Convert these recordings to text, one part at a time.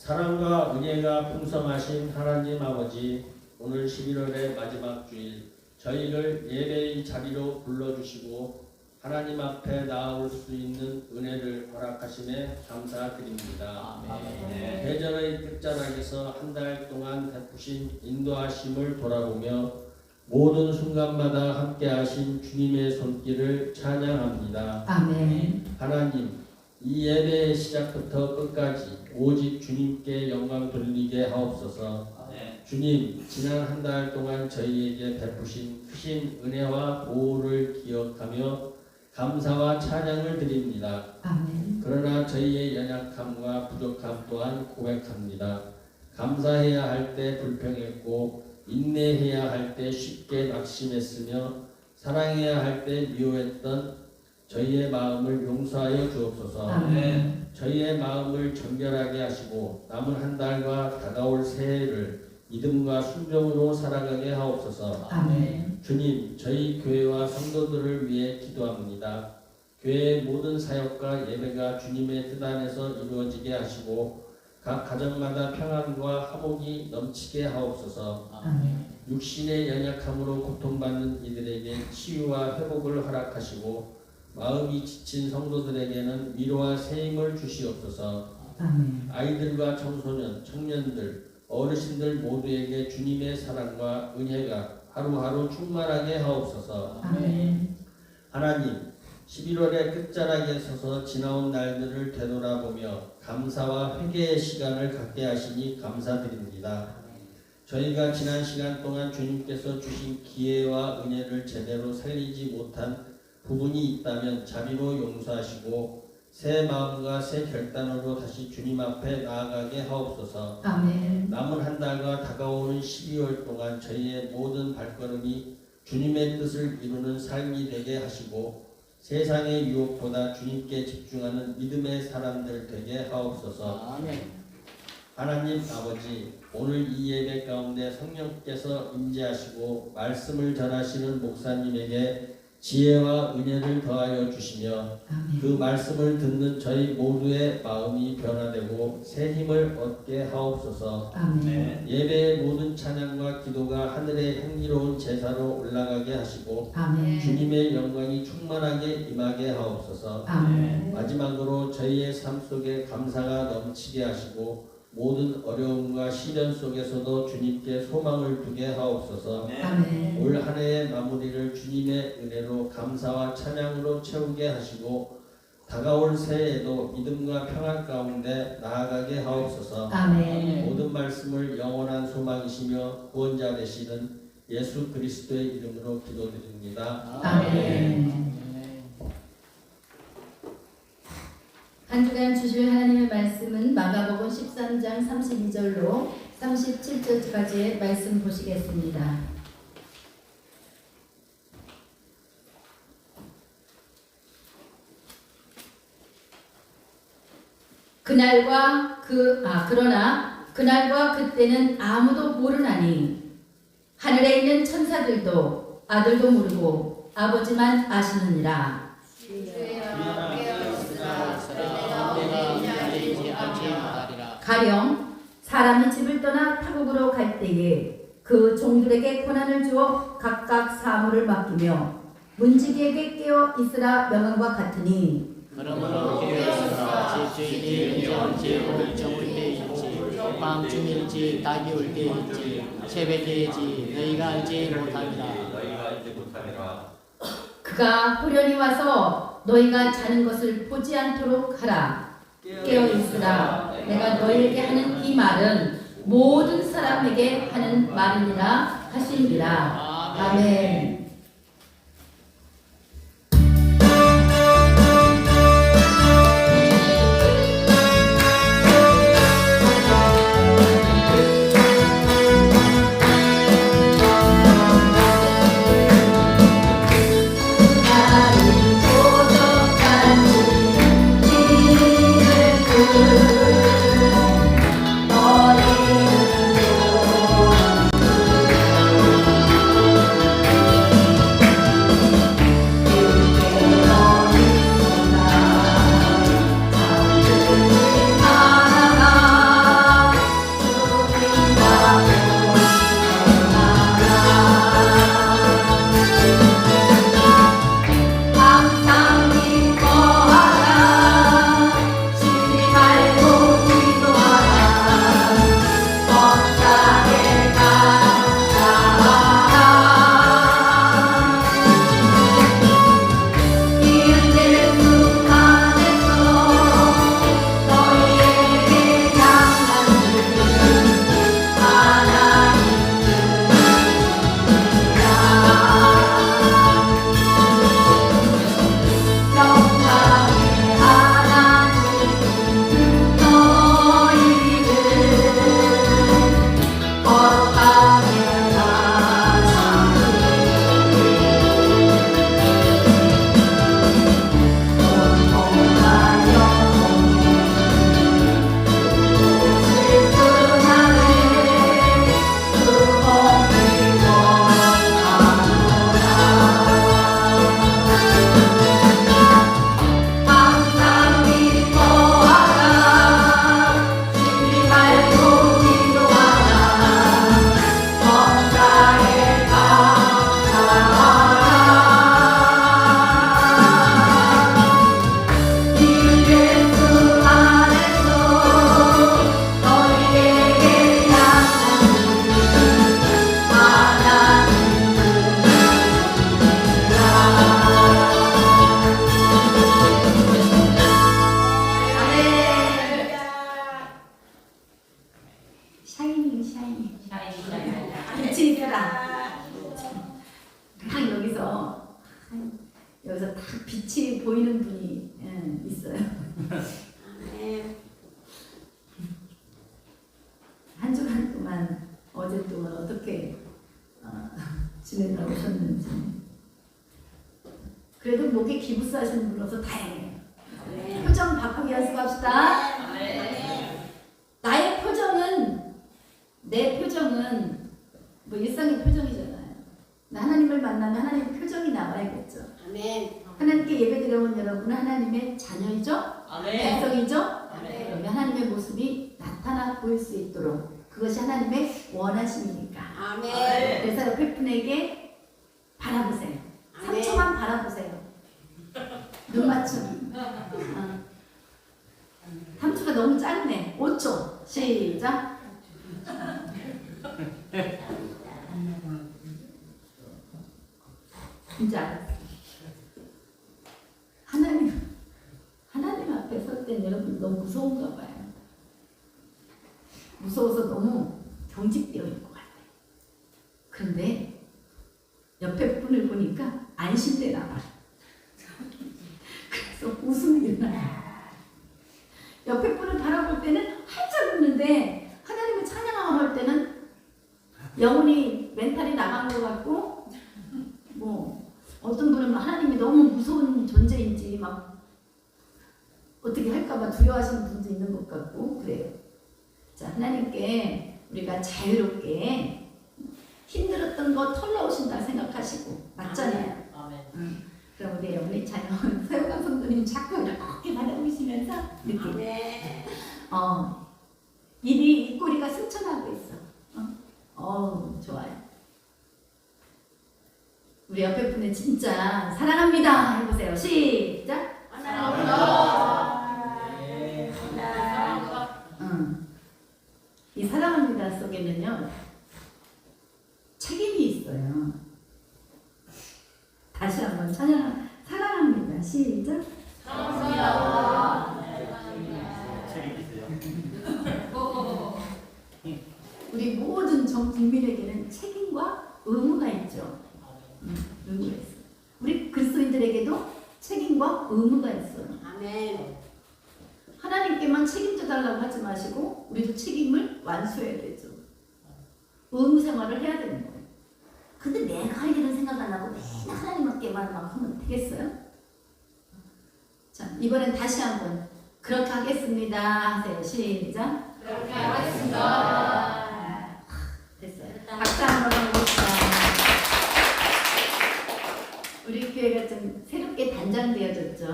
사랑과 은혜가 풍성하신 하나님 아버지, 오늘 11월의 마지막 주일 저희를 예배의 자리로 불러주시고 하나님 앞에 나아올 수 있는 은혜를 허락하심에 감사드립니다. 아멘. 계절의 끝자락에서 한 달 동안 베푸신 인도하심을 돌아보며 모든 순간마다 함께하신 주님의 손길을 찬양합니다. 아멘. 하나님, 이 예배의 시작부터 끝까지 오직 주님께 영광 돌리게 하옵소서. 주님, 지난 한 달 동안 저희에게 베푸신 크신 은혜와 보호를 기억하며 감사와 찬양을 드립니다. 아멘. 그러나 저희의 연약함과 부족함 또한 고백합니다. 감사해야 할 때 불평했고 인내해야 할 때 쉽게 낙심했으며 사랑해야 할 때 미워했던 저희의 마음을 용서하여 주옵소서. 아멘. 저희의 마음을 정결하게 하시고 남은 한 달과 다가올 새해를 믿음과 순종으로 살아가게 하옵소서. 아멘. 주님, 저희 교회와 성도들을 위해 기도합니다. 교회의 모든 사역과 예배가 주님의 뜻 안에서 이루어지게 하시고 각 가정마다 평안과 화목이 넘치게 하옵소서. 아멘. 육신의 연약함으로 고통받는 이들에게 치유와 회복을 허락하시고 마음이 지친 성도들에게는 위로와 새 힘을 주시옵소서. 아멘. 아이들과 청소년, 청년들, 어르신들 모두에게 주님의 사랑과 은혜가 하루하루 충만하게 하옵소서. 아멘. 하나님, 11월의 끝자락에 서서 지나온 날들을 되돌아보며 감사와 회개의 시간을 갖게 하시니 감사드립니다. 저희가 지난 시간 동안 주님께서 주신 기회와 은혜를 제대로 살리지 못한 부분이 있다면 자비로 용서하시고 새 마음과 새 결단으로 다시 주님 앞에 나아가게 하옵소서. 아멘. 남은 한 달과 다가오는 12월 동안 저희의 모든 발걸음이 주님의 뜻을 이루는 삶이 되게 하시고 세상의 유혹보다 주님께 집중하는 믿음의 사람들 되게 하옵소서. 아멘. 하나님 아버지, 오늘 이 예배 가운데 성령께서 임재하시고 말씀을 전하시는 목사님에게 지혜와 은혜를 더하여 주시며 아멘. 그 말씀을 듣는 저희 모두의 마음이 변화되고 새 힘을 얻게 하옵소서. 아멘. 예배의 모든 찬양과 기도가 하늘의 향기로운 제사로 올라가게 하시고 아멘. 주님의 영광이 충만하게 임하게 하옵소서. 아멘. 마지막으로 저희의 삶 속에 감사가 넘치게 하시고 모든 어려움과 시련 속에서도 주님께 소망을 두게 하옵소서. 아멘. 올 한 해의 마무리를 주님의 은혜로 감사와 찬양으로 채우게 하시고 다가올 새해에도 믿음과 평안 가운데 나아가게 하옵소서. 아멘. 모든 말씀을 영원한 소망이시며 구원자 되시는 예수 그리스도의 이름으로 기도드립니다. 아멘. 한 주간 주실 하나님의 말씀은 마가복음 13장 32절로 37절까지의 말씀 보시겠습니다. 그러나 그날과 그때는 아무도 모르나니 하늘에 있는 천사들도 아들도 모르고 아버지만 아시느니라. 가령 사람이 집을 떠나 타국으로 갈 때에 그 종들에게 권한을 주어 각각 사물을 맡기며 문지기에게 깨어 있으라 명함과 같으니 그러므로 깨어있으라. 집주인이 언제 올 정올 때일지 밤중일지 낙이 올 때일지 새벽에일지 너희가 알지 못하리라. 그가 호련히 와서 너희가 자는 것을 보지 않도록 하라. 깨어 있으라. 내가 너희에게 하는 이 말은 모든 사람에게 하는 말이니라 하시니라. 아멘. 어린 빛이 있으라. 딱 여기서 딱 빛이 보이는 분이 있어요. 한 주간 동안 어제 동안 어떻게 지내다 오셨는지. 그래도 목에 기부스하시는 분으로서 다행이에요. 표정 바꾸기 연습합시다. 나의 표정은, 내 표정은 뭐 일상의 표정이잖아요. 나 하나님을 만나면 하나님의 표정이 나와야겠죠. 하나님께 예배드려온 여러분은 하나님의 자녀이죠? 백성이죠? 그러면 하나님의 모습이 나타나 보일 수 있도록 그것이 하나님의 원하심이니까. 그래서 옆에 분에게 바라보세요. 3초만 바라보세요. 눈 맞춤. 3초가 너무 짧네. 5초. 시작. 진짜 하나님 앞에 설 땐 여러분 너무 무서운가 봐요. 무서워서 너무 경직되어 있는 것 같아요. 그런데 옆에 분을 보니까 안심되나 봐요. 그래서 웃음이 일어나요. 옆에 분을 바라볼 때는 활짝 웃는데 하나님을 찬양하고 할 때는 영혼이 멘탈이 나간 것 같고, 뭐 어떤 분은 하나님이 너무 무서운 존재인지 막 어떻게 할까봐 두려워하시는 분도 있는 것 같고 그래요. 자, 하나님께 우리가 자유롭게 힘들었던 거 털어오신다 생각하시고 맞잖아요. 그럼 우리 어머니 자녀 서영강 성도님 자꾸 이렇게 바라보시면서 이렇게 입꼬리가 승천하고 있어. 좋아요. 우리 옆에 분은 진짜 사랑합니다 해보세요. 시작. 이 사랑합니다 속에는요 책임이 있어요. 다시 한번 사랑합니다. 시작. 우리 모든 전 국민에게는 책임과 의무가 있죠. 의무가 있어요. 우리 그리스도인들에게도 책임과 의무가 있어요. 하나님께만 책임져 달라고 하지 마시고 우리도 책임을 완수해야 되죠. 의무 생활을 해야 되는 거예요. 근데 내가 할 일은 생각 안 하고 맨날 하나님께만 막 하면 되겠어요? 자, 이번엔 다시 한번 그렇게 하겠습니다 하세요. 시작. 그렇게 하겠습니다. 됐어요. 박수 한번 해봅시다. 우리 교회가 좀 새롭게 단장되어졌죠.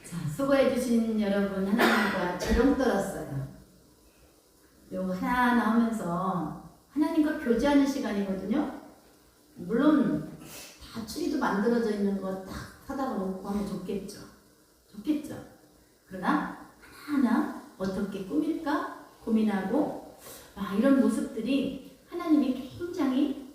자, 수고해주신 여러분 하나님과 재롱 떨었어요. 요거 하나하나 하면서 하나님과 교제하는 시간이거든요. 물론 다 추리도 만들어져 있는 거 딱 사다가 놓고 하면 좋겠죠. 그러나 하나하나 어떻게 꾸밀까 고민하고 이런 모습들이 하나님이 굉장히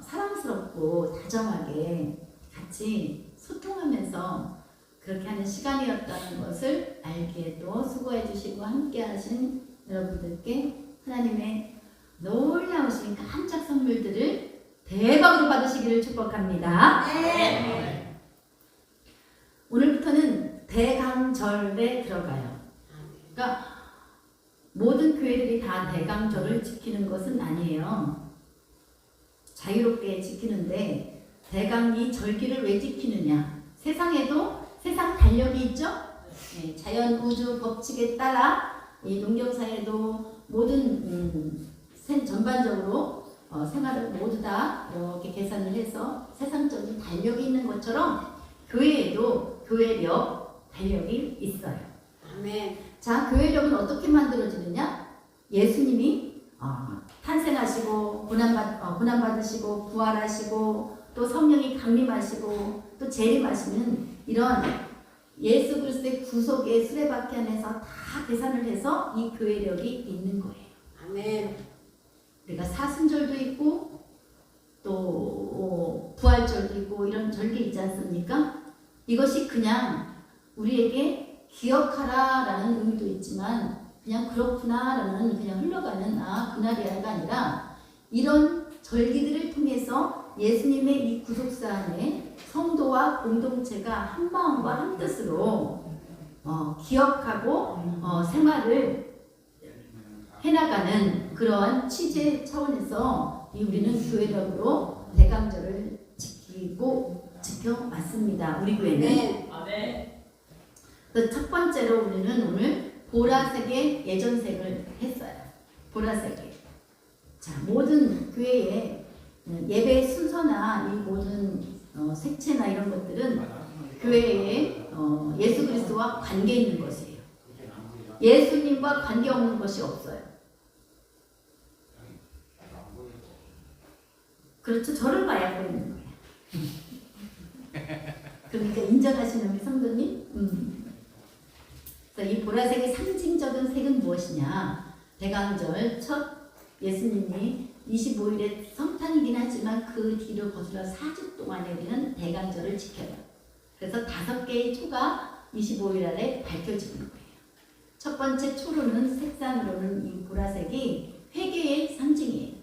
사랑스럽고 다정하게 같이 소통하면서 그렇게 하는 시간이었다는 것을 알기에도 수고해 주시고 함께 하신 여러분들께 하나님의 놀라우신 깜짝 선물들을 대박으로 받으시기를 축복합니다. 네. 오늘부터는 대강절에 들어가요. 그러니까 모든 교회들이 다 대강절을 지키는 것은 아니에요. 자유롭게 지키는데 대강 이 절기를 왜 지키느냐? 세상에도 세상 달력이 있죠? 네, 자연 우주 법칙에 따라 이 농경사에도 모든 전반적으로 생활을 모두 다 이렇게 계산을 해서 세상적인 달력이 있는 것처럼 교회에도 교회력 달력이 있어요. 아멘. 자, 교회력은 어떻게 만들어지느냐? 예수님이 탄생하시고 고난받으시고 부활하시고 또 성령이 강림하시고 또 재림하시는 이런 예수 그리스도의 구속의 수레바퀴 안에서 다 계산을 해서 이 교회력이 있는 거예요. 아멘. 우리가 사순절도 있고 또 부활절도 있고 이런 절기 있지 않습니까? 이것이 그냥 우리에게 기억하라라는 의미도 있지만 그냥 그렇구나라는 그냥 흘러가는 그날이야가 아니라 이런 절기들을 통해서 예수님의 이 구속사 안에 성도와 공동체가 한 마음과 한 뜻으로 기억하고 생활을 해나가는 그러한 취재 차원에서 우리는 교회력으로 대강절을 지켜왔습니다. 우리 교회는. 아멘. 첫 번째로 우리는 오늘 보라색의 예전색을 했어요. 보라색의. 자, 모든 교회의 예배 순서나 이 모든 색채나 이런 것들은 교회의 예수 그리스도와 관계 있는 것이에요. 예수님과 관계 없는 것이 없어요. 그렇죠. 저를 봐야 보이는 거예요. 그러니까 인정하시는 우리 성도님. 그래서 이 보라색의 상징적인 색은 무엇이냐? 대강절 첫 예수님이 25일에 성탄이긴 하지만 그 뒤로 거슬러 4주 동안에 우리는 대강절을 지켜요. 그래서 5개의 초가 25일 아래 밝혀지는 거예요. 첫 번째 초로는 색상으로는 이 보라색이 회개의 상징이에요.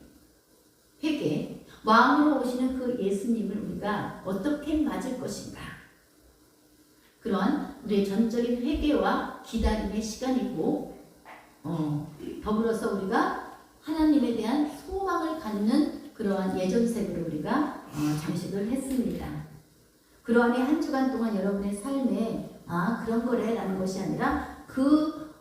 회개. 왕으로 오시는 그 예수님을 우리가 어떻게 맞을 것인가. 그런 우리의 전적인 회개와 기다림의 시간이고 더불어서 우리가 하나님에 대한 소망을 갖는 그러한 예전색으로 우리가 장식을 했습니다. 그러한 한 주간 동안 여러분의 삶에 그런 거래라는 것이 아니라 그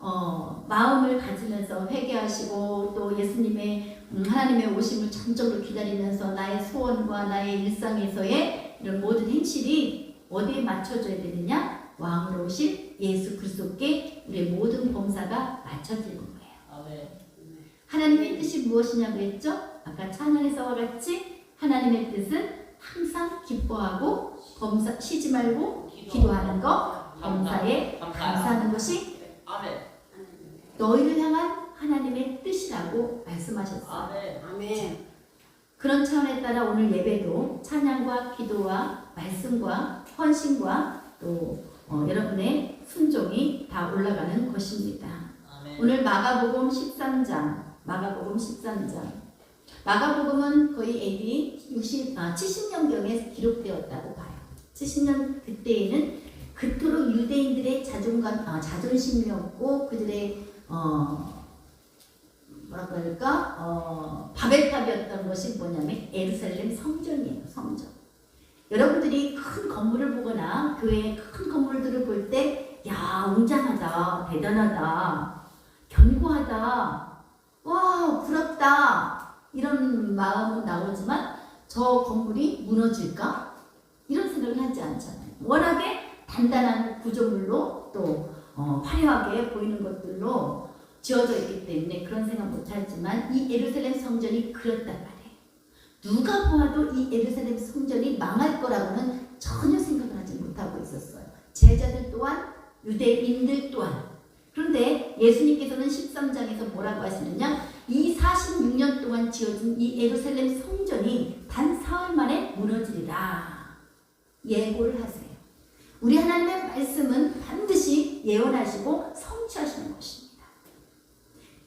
마음을 가지면서 회개하시고 또 예수님의 하나님의 오심을 전적으로 기다리면서 나의 소원과 나의 일상에서의 이런 모든 행실이 어디에 맞춰져야 되느냐? 왕으로 오실 예수 그리스도께 우리의 모든 범사가 맞춰지는 거예요. 아멘. 하나님의 뜻이 무엇이냐고 했죠? 아까 찬양에서와 같이 하나님의 뜻은 항상 기뻐하고 쉬지 말고 기도하는 것, 범사에 감사하는 것이 아멘. 너희를 향한 하나님의 뜻이라고 말씀하셨어요. 아멘. 아멘. 그런 차원에 따라 오늘 예배도 찬양과 기도와 말씀과 헌신과 또 여러분의 순종이 다 올라가는 것입니다. 아멘. 오늘 마가복음 13장. 마가복음은 거의 AD 70년경에 기록되었다고 봐요. 70년 그때에는 그토록 유대인들의 자존심이었고 그들의 뭐라고 할까? 바벨탑이었던 것이 뭐냐면 예루살렘 성전이에요. 성전. 여러분들이 큰 건물을 보거나 교회의 큰 건물들을 볼 때 야, 웅장하다, 대단하다, 견고하다, 와, 부럽다 이런 마음은 나오지만 저 건물이 무너질까? 이런 생각을 하지 않잖아요. 워낙에 단단한 구조물로 또 화려하게 보이는 것들로 지어져 있기 때문에 그런 생각 못하지만 이 예루살렘 성전이 그렇단 말이에요. 누가 보아도 이 예루살렘 성전이 망할 거라고는 전혀 생각을 하지 못하고 있었어요. 제자들 또한 유대인들 또한. 그런데 예수님께서는 13장에서 뭐라고 하시느냐? 이 46년 동안 지어진 이 예루살렘 성전이 단 사흘 만에 무너지리라 예고를 하세요. 우리 하나님의 말씀은 반드시 예언하시고 성취하시는 것입니다.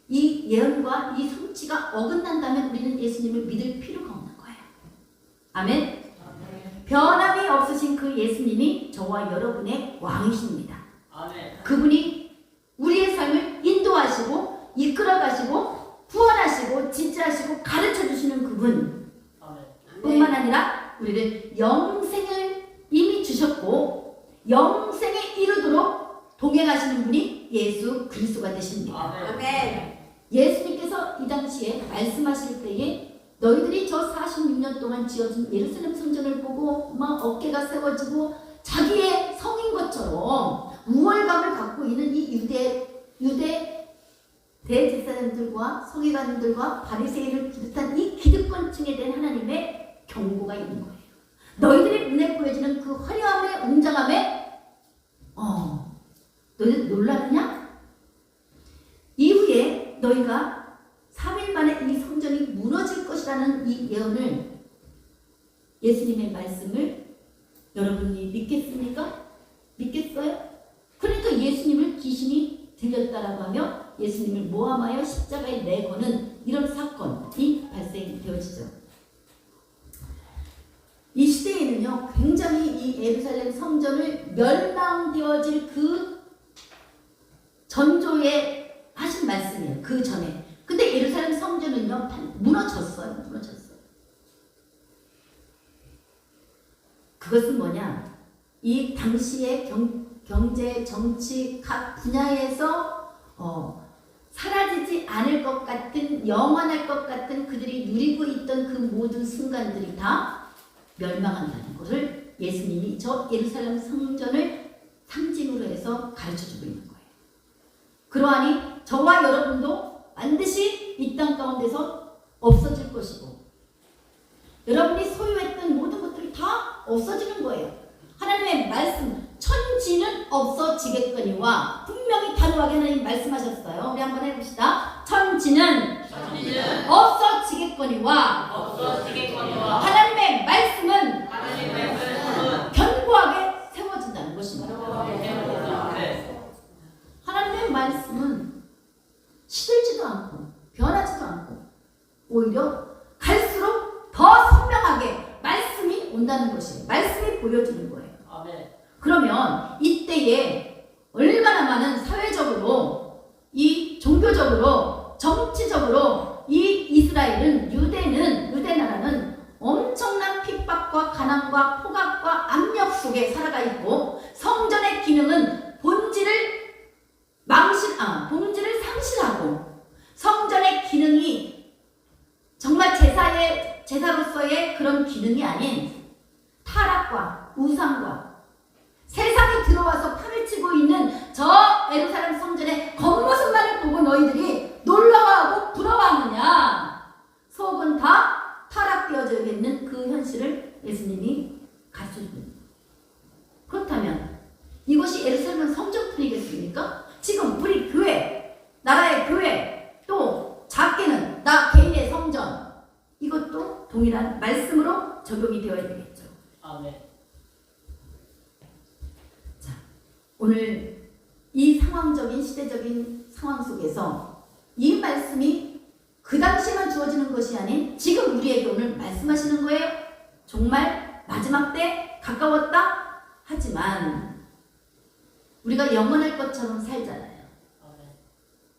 이 예언과 이 성취가 어긋난다면 우리는 예수님을 믿을 필요가 없는 거예요. 아멘. 변함이 없으신 그 예수님이 저와 여러분의 왕이십니다. 아멘. 그분이 우리의 삶을 인도하시고 이끌어가시고 구원하시고 지지하시고 가르쳐주시는 그분 뿐만 아니라 우리를 영생을 이미 주셨고 영생에 이르도록 동행하시는 분이 예수 그리스도가 되십니다. 아멘. 예수님께서 이 당시에 말씀하실 때에 너희들이 저 46년 동안 지어진 예루살렘 성전을 보고 막 어깨가 세워지고 자기의 성인 것처럼 우월감을 갖고 있는 이 유대 대제사장들과 서기관들과 바리새인을 비롯한 이 기득권층에 대한 하나님의 경고가 있는 거예요. 너희들의 눈에 보여지는 그 화려함의 웅장함에 너희들 놀라느냐? 이후에 너희가 3일 만에 이 성전이 무너질 것이라는 이 예언을 예수님의 말씀을 여러분이 믿겠습니까? 믿겠어요? 그러니까 예수님을 귀신이 들렸다라고 하며 예수님을 모함하여 십자가에 내거는 이런 사건이 발생되어지죠. 이 시대에는요, 굉장히 이 예루살렘 성전을 멸망되어질 그 전조에 하신 말씀이에요. 그 전에. 근데 예루살렘 성전은요, 무너졌어요. 그것은 뭐냐? 이 당시의 경제, 정치 각 분야에서 사라지지 않을 것 같은, 영원할 것 같은 그들이 누리고 있던 그 모든 순간들이 다 멸망한다는 것을 예수님이 저 예루살렘 성전을 상징으로 해서 가르쳐주고 있는 거예요. 그러하니 저와 여러분도 반드시 이 땅 가운데서 없어질 것이고 여러분이 소유했던 모든 것들이 다 없어지는 거예요. 하나님의 말씀, 천지는 없어지겠거니와 분명히 단호하게 하나님 말씀하셨어요. 우리 한번 해봅시다. 천지는 없어지겠거니와 하나님의 말씀은 견고하게 세워진다는 것입니다. 하나님의 말씀은 시들지도 않고 변하지도 않고 오히려 갈수록 더 선명하게 말씀이 온다는 것이에요. 말씀이 보여주는 거예요. 그러면 이때에 얼마나 많은 사회적으로, 이 종교적으로, 정치적으로 이 이스라엘은, 유대 나라는 엄청난 핍박과 가난과 폭압과 압력 속에 살아가 있고 성전의 기능은 본질을 상실하고 성전의 기능이 정말 제사로서의 그런 기능이 아닌 타락과 우상과 세상이 들어와서 판을 치고 있는 저 예루살렘 성전의 겉모습만을 보고 너희들이 놀라워하고 부러워하느냐? 속은 다 타락되어져 있는 그 현실을 예수님이 가르쳐주고 있습니다. 그렇다면 이것이 예루살렘 성전뿐이겠습니까? 지금 우리 교회, 나라의 교회, 또 작게는 나 개인의 성전, 이것도 동일한 말씀으로 적용이 되어야 되겠죠. 자, 오늘 이 상황적인 시대적인 상황 속에서 이 말씀이 그 당시만 주어지는 것이 아닌 지금 우리에게 오늘 말씀하시는 거예요. 정말 마지막 때 가까웠다 하지만 우리가 영원할 것처럼 살잖아요.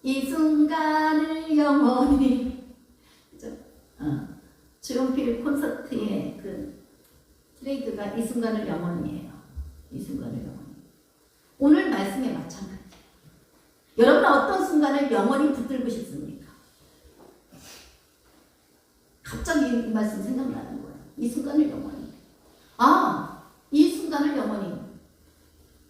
이 순간을 영원히, 그죠? 주용필 콘서트의 그 트레이드가 이 순간을 영원히예요. 이 순간을 영원히. 오늘 말씀에 마찬가지예요. 여러분은 어떤 순간을 영원히 붙들고 싶습니까? 갑자기 이 말씀 생각나는 거예요. 이 순간을 영원히. 이 순간을 영원히.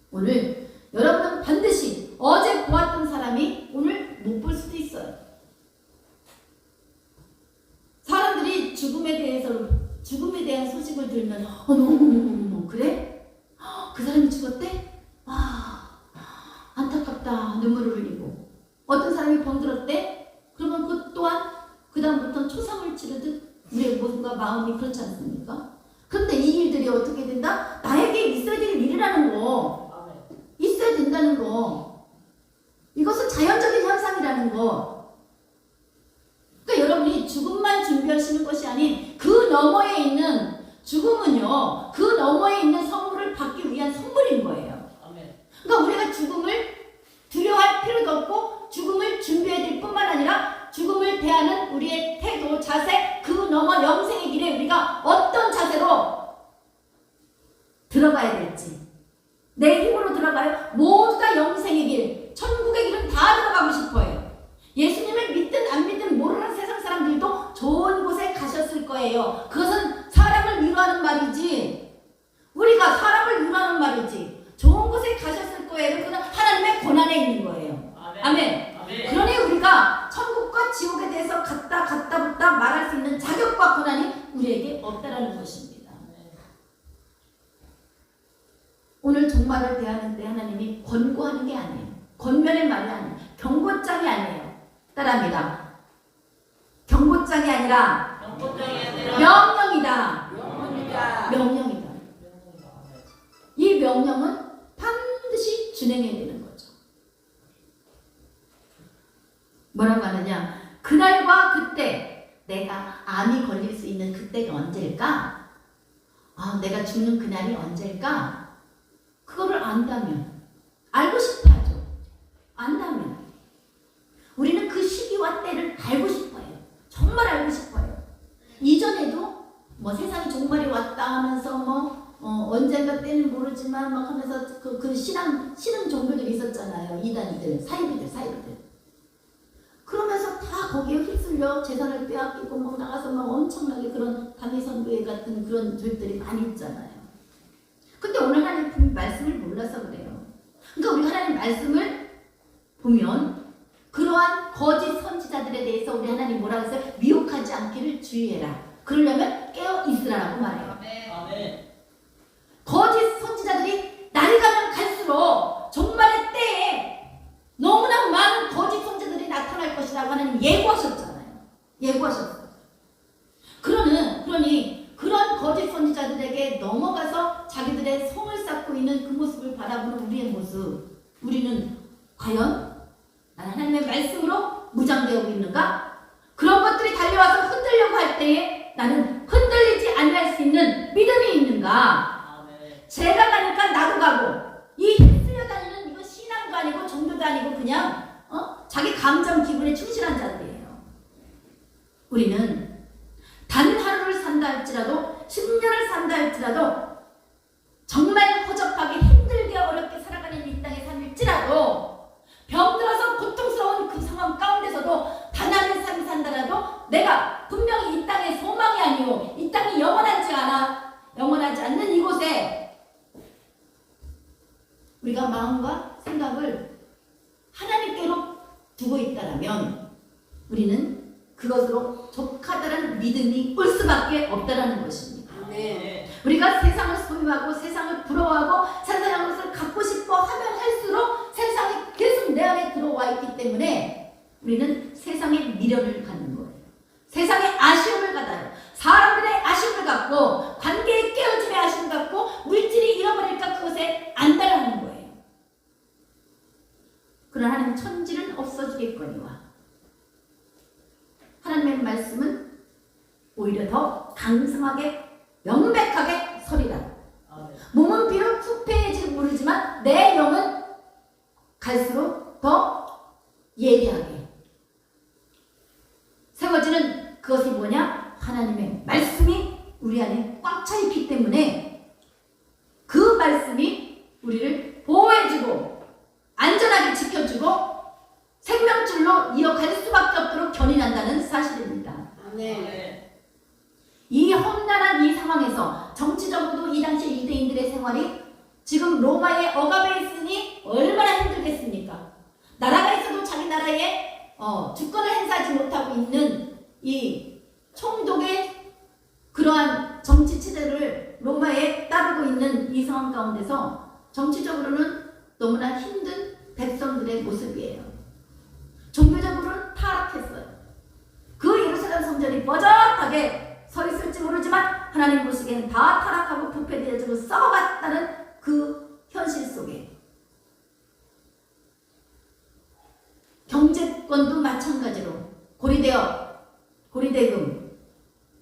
오늘 여러분은 반드시 어제 보았던 사람이 오늘 못 볼 수도 있어요. 사람들이 죽음에 대한 소식을 들으면 어머 그래? 그 사람이 죽었대? 안타깝다 눈물을 흘리고 어떤 사람이 병들었대? 그러면 그 또한 그 다음부터 초상을 치르듯 우리의 모습과 마음이 그렇지 않습니까? 그런데 이 일들이 어떻게 된다? 나에게 있어야 될 일이라는 거, 있어야 된다는 거, 이것은 자연적인 현상이라는 거. 그러니까 여러분이 죽음만 준비하시는 것이 아닌 그 너머에 있는 죽음은요, 그 너머에 있는 선물을 받기 위한 선물인 거예요. 그러니까 우리가 죽음을 두려워할 필요도 없고 죽음을 준비해야 될 뿐만 아니라 죽음을 대하는 우리의 태도, 자세, 그 너머 영생의 길에 우리가 어떤 자세로 들어가야 될지, 내 힘으로 들어가요. 모두 다 영생의 길, 천국의 길은 다 들어가고 싶어요. 예수님을 믿든 안 믿든 모르는 세상 사람들도 좋은 곳에 가셨을 거예요. 그것은 사람을 위로하는 말이지, 우리가 사람을 위로하는 말이지, 좋은 곳에 가셨을 거예요. 그건 하나님의 권한에 있는 거예요. 아멘. 그러니 우리가 천국과 지옥에 대해서 갔다 붙다 말할 수 있는 자격과 권한이 우리에게 없다라는 것입니다. 오늘 종말을 대하는데 하나님이 권고하는 게 아니에요. 권면의 말이 아니에요. 경고장이 아니에요. 따라합니다. 경고장이 아니라 명령이다. 명령이다. 이 명령은 반드시 준행해야 되는 거죠. 뭐라고 하느냐? 그날과 그때, 내가 암이 걸릴 수 있는 그때가 언제일까? 내가 죽는 그날이 언제일까? 그거를 안다면, 알고 싶어 하죠. 안다면 우리는 그 시기와 때를 알고 싶어요. 정말 알고 싶어요. 이전에도 뭐 세상에 종말이 왔다 하면서 언젠가 때는 모르지만 막 하면서 그 신앙 종교들이 있었잖아요. 이단이들, 사이비들. 그러면서 다 거기에 휩쓸려 재산을 빼앗기고 막 나가서 막 엄청나게 그런 다미선교회 같은 그런 조직들이 많이 있잖아요. 근데 오늘 하나님 말씀을 몰라서 그래요. 그러니까 우리 하나님 말씀을 보면 그러한 거짓 선지자들에 대해서 우리 하나님 뭐라고 했어요? 미혹하지 않기를 주의해라. 그러려면 깨어 있으라라고 말해요. 아멘. 거짓 선지자들이 날이 가면 갈수록 종말의 때에 너무나 많은 거짓 선지자들이 나타날 것이라고 하나님 예고하셨잖아요. 예고하셨어요. 그러니 그런 거짓 선지자들에게 넘어가서 자기들의 성을 쌓고 있는 그 모습을 바라보는 우리의 모습, 우리는 과연 나는 하나님의 말씀으로 무장되어 있는가? 그런 것들이 달려와서 흔들려고 할 때에 나는 흔들리지 않을 수 있는 믿음이 있는가? 제가 가니까 나도 가고, 이 휩쓸려 다니는 이거 신앙도 아니고 종교도 아니고 그냥 자기 감정 기분에 충실한 자들이에요. 우리는 단 하루를 산다 할지라도 10년을 산다 할지라도 정말 허접하게 힘들게 어렵게 살아가는 이 땅의 삶일지라도 병들어서 고통스러운 그 상황 가운데서도 단 하루의 삶을 산다라도 내가 분명히 이 땅의 소망이 아니오, 이 땅이 영원하지 않는 이곳에 우리가 마음과 생각을 하나님께로 두고 있다라면 우리는 그것으로 족하다는 믿음이 올 수밖에 없다라는 것입니다. 아멘. 우리가 세상을 소유하고 세상을 부러워하고 세상의 것을 갖고 싶어 하면 할수록 세상이 계속 내 안에 들어와 있기 때문에 우리는 세상의 미련을 갖는 거예요. 세상의 아쉬움을 갖아요. 사람들의 아쉬움을 갖고 관계의 깨어짐의 아쉬움을 갖고 물질이 잃어버릴까 그것에 안달하는 거예요. 그러나 하나님 천지는 없어지겠거니와 하나님의 말씀은 오히려 더 강성하게 명백하게 서리라. 몸은 비록 후패해질지 모르지만 내 영은 갈수록 더 예리하게 세워지는 그것이 뭐냐? 하나님의 말씀이 우리 안에 꽉 차 있기 때문에 그 말씀이 우리를 보호해주고 안전하게 지켜주고 생명줄로 이어갈 수밖에 없도록 견인한다는 사실입니다. 아멘. 이 험난한 이 상황에서 정치적으로도 이 당시 유대인들의 생활이 지금 로마의 억압에 있으니 얼마나 힘들겠습니까? 나라가 있어도 자기 나라에 주권을 행사하지 못하고 있는 이 총독의 그러한 정치 체제를 로마에 따르고 있는 이 상황 가운데서 정치적으로는 너무나 힘든 백성들의 모습이에요. 종교적으로는 타락했어요. 그 예루살렘 성전이 뻐젓하게 서 있을지 모르지만 하나님 보시기에는 다 타락하고 부패되어지고 썩어갔다는 그 현실 속에 경제권도 마찬가지로 고리대금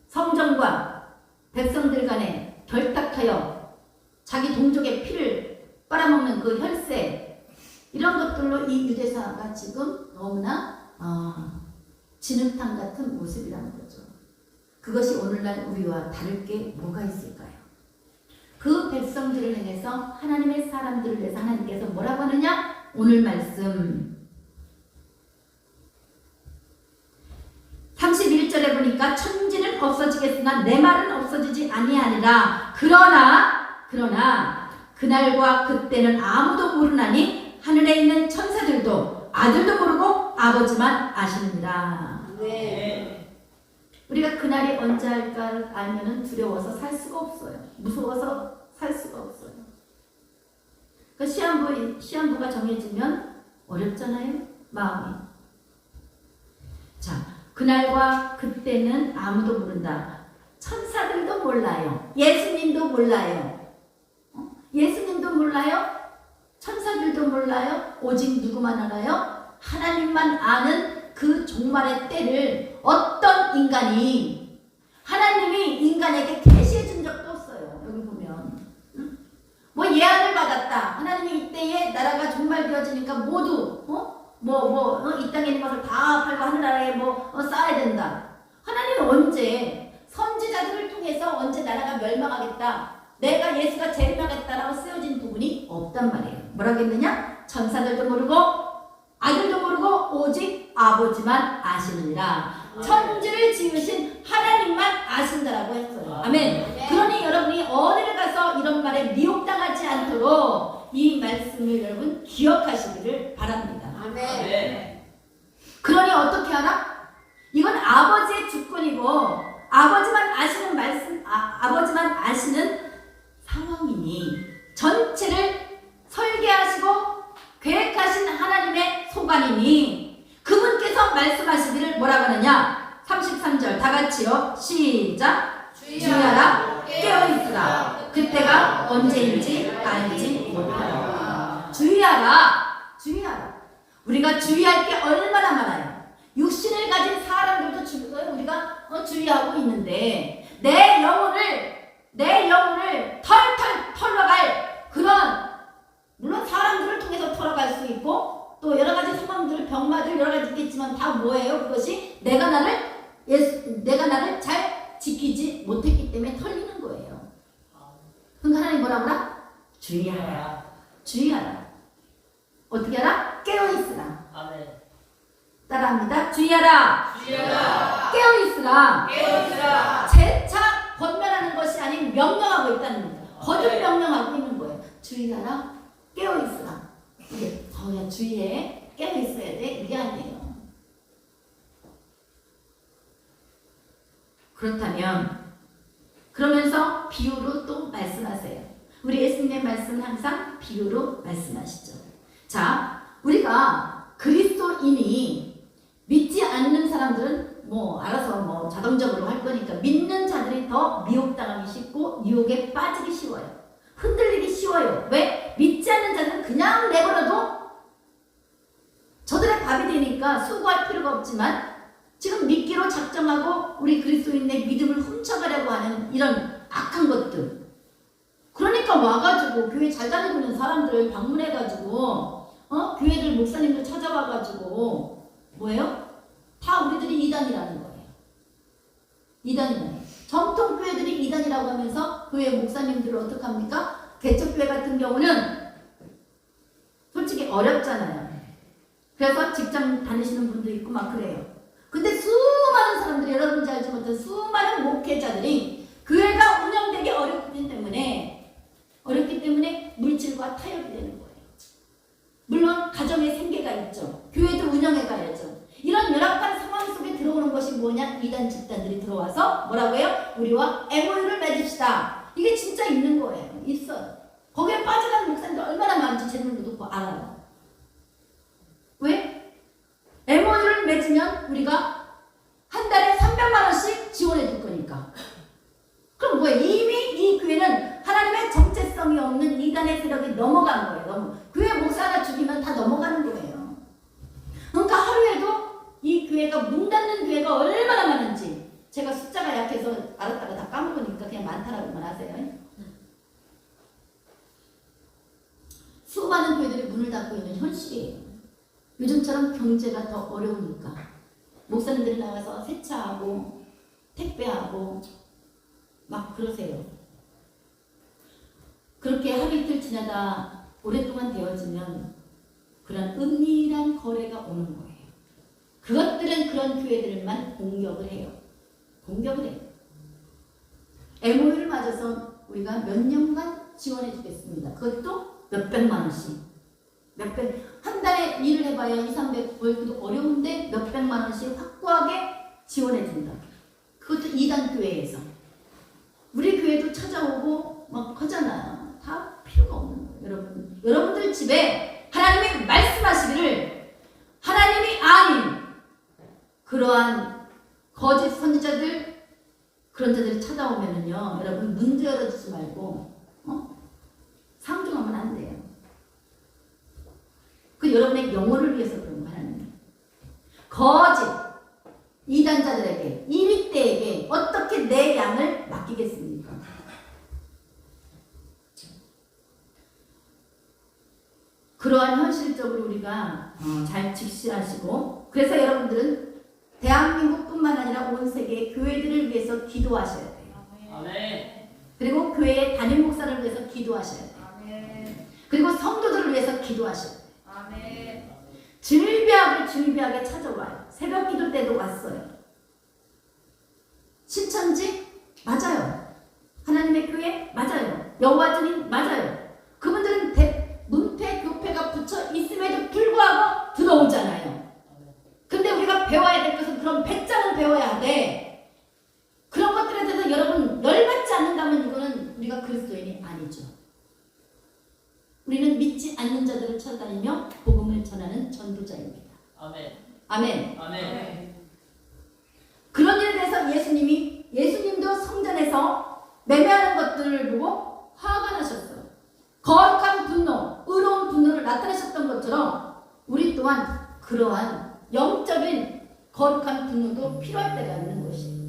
성전과 백성들 간에 결탁하여 자기 동족의 피를 빨아먹는 그 혈세, 이런 것들로 이 유대사가 지금 너무나 진흙탕 같은 모습이라는 거죠. 그것이 오늘날 우리와 다를 게 뭐가 있을까요? 그 백성들을 향해서 하나님의 사람들을 위해서 하나님께서 뭐라고 하느냐? 오늘 말씀 31절에 보니까 천지는 없어지겠으나 내 말은 없어지지 아니하니라. 그러나 그날과 그때는 아무도 모르나니 하늘에 있는 천사들도 아들도 모르고 아버지만 아시느니라. 아멘. 우리가 그날이 언제 할까를 알면은 두려워서 살 수가 없어요. 무서워서 살 수가 없어요. 그 시한부가 정해지면 어렵잖아요, 마음이. 자, 그날과 그때는 아무도 모른다. 천사들도 몰라요. 예수님도 몰라요. 예수님도 몰라요. 천사들도 몰라요. 오직 누구만 알아요? 하나님만 아는 그 종말의 때를 어떤 인간이 하나님이 인간에게 계시해 준 적도 없어요. 여기 보면 뭐 예언을 받았다. 하나님이 이때에 나라가 종말되어지니까 모두 이 땅에 있는 것을 다 팔고 하늘나라에 쌓아야 된다. 하나님이 언제 선지자들을 통해서 언제 나라가 멸망하겠다. 내가 예수가 재림하겠다라고 쓰여진 부분이 없단 말이에요. 뭐라고 했느냐? 천사들도 모르고 아들도 모르고 오직 아버지만 아시느니라. 천지를 지으신 하나님만 아신다라고 했어요. 아멘. 그러니 여러분이 어디를 가서 이런 말에 미혹당하지 않도록 이 말씀을 여러분 기억하시기를 바랍니다. 아멘. 그러니 어떻게 하나? 이건 아버지의 주권이고 아버지만 아시는 말씀, 아버지만 아시는 상황이니 전체를 설계하시고 계획하신 하나님의 소관이니 그분께서 말씀하시기를 뭐라고 하느냐? 33절 다 같이요. 시작. 주의하라 깨어있으라 그때가 언제인지 알지 못하라. 주의하라. 우리가 주의할 게 얼마나 많아요. 육신을 가진 사람들도 우리가 주의하고 있는데 내 영혼을 털털 털어갈 그런 물론 사람들을 통해서 털어갈 수 있고 또 여러 가지 상황들 병마들 여러 가지 있겠지만 다 뭐예요? 그것이 내가 나를 잘 지키지 못했기 때문에 털리는 거예요. 그러니까 하나님 뭐라 그러나? 주의하라. 어떻게 하라? 깨어있으라. 아멘. 따라합니다. 주의하라. 깨어있으라. 재차 권면하는 것이 아닌 명령하고 있다는 겁니다. 거듭 명령하고 있는 거예요. 주의하라. 깨어있으라. 이게 야 주의해. 깨어있어야 돼. 이게 아니에요. 그렇다면 그러면서 비유로 또 말씀하세요. 우리 예수님의 말씀은 항상 비유로 말씀하시죠. 자, 우리가 그리스도인이 믿지 않는 사람들은 알아서 자동적으로 할 거니까 믿는 자들이 더 미혹당하기 쉽고 유혹에 빠지기 쉬워요. 흔들리기 쉬워요. 왜? 믿지 않는 자들은 그냥 내버려도 저들의 밥이 되니까 수고할 필요가 없지만 지금 믿기로 작정하고 우리 그리스도인의 믿음을 훔쳐가려고 하는 이런 악한 것들. 그러니까 와가지고 교회 잘 다니고 있는 사람들을 방문해가지고 교회들 목사님들 찾아와가지고 뭐예요? 다 우리들이 이단이라는 거예요. 이단이라는 정통 교회들이 이단이라고 하면서 교회 목사님들을 어떻게 합니까? 개척교회 같은 경우는 솔직히 어렵잖아요. 그래서 직장 다니시는 분도 있고 막 그래요. 근데 수많은 사람들이 여러분이 알지 못한 수많은 목회자들이 교회가 운영되기 어렵기 때문에 물질과 타협이 되는 거예요. 물론 가정의 생계가 있죠. 교회도 운영해 가야죠. 이런 열악한 상황 속에 들어오는 것이 뭐냐? 이단 집단들이 들어와서 뭐라고 해요? 우리와 MOU를 맺읍시다. 이게 진짜 있는 거예요. 있어요. 거기에 빠져가는 목사님들 얼마나 많은지 제대로 놓고 알아요. 왜? MOU를 맺으면 우리가 한 달에 300만 원씩 지원해 줄 거니까. 그럼 뭐예요? 이미 이 교회는 하나님의 정체성이 없는 이단의 세력이 넘어간 거예요. 교회 목사 하나 죽이면 다 넘어가는 거예요. 그러니까 하루에도 이 교회가 문 닫는 교회가 얼마나 많은지 제가 숫자가 약해서 알았다가 다 까먹으니까 그냥 많다라고만 하세요. 수많은 교회들이 문을 닫고 있는 현실이에요. 요즘처럼 경제가 더 어려우니까 목사님들이 나가서 세차하고 택배하고 막 그러세요. 그렇게 하루 이틀 지나다 오랫동안 되어지면 그런 은밀한 거래가 오는 거예요. 그것들은 그런 교회들만 공격을 해요. MOU를 맞아서 우리가 몇 년간 지원해 주겠습니다. 그것도 몇백만 원씩. 한 달에 일을 해봐야 200-300 벌기도 어려운데 몇백만 원씩 확고하게 지원해 준다. 그것도 이단 교회에서. 우리 교회도 찾아오고 막 하잖아요. 다 필요가 없는 거예요. 여러분들 집에 하나님이 말씀하시기를 하나님이 아닌 그러한 거짓 선지자들 그런 자들이 찾아오면은요, 여러분 문제 열어주지 말고 상종하면 안 돼요. 그 여러분의 영혼을 위해서 그런 거 하나님. 거짓 이단자들에게, 이윗대에게 어떻게 내 양을 맡기겠습니까? 그러한 현실적으로 우리가 잘 직시하시고, 그래서 여러분들은 대한민국뿐만 아니라 온 세계 교회들을 위해서 기도하셔야 돼요. 아멘. 그리고 교회의 담임 목사를 위해서 기도하셔야 돼요. 아멘. 그리고 성도들을 위해서 기도하셔야 돼요. 아멘. 즐비하게 찾아와요. 새벽 기도 때도 왔어요. 신천지 맞아요. 하나님의 교회 맞아요. 여호와 주님 맞아요. 그분들은 문패 교패가 붙여 있음에도 불구하고 들어오잖아요. 근데 우리가 배워야 될 것은 그런 배짱을 배워야 돼. 그런 것들에 대해서 여러분 열받지 않는다면 이거는 우리가 그리스도인이 아니죠. 우리는 믿지 않는 자들을 찾아다니며 복음을 전하는 전도자입니다. 아멘. 아멘. 아멘. 그런 일에 대해서 예수님도 성전에서 매매하는 것들을 보고 화가 나셨어요. 거룩한 분노, 의로운 분노를 나타내셨던 것처럼 우리 또한 그러한 영적인 거룩한 분노도 필요할 때가 있는 것이에요.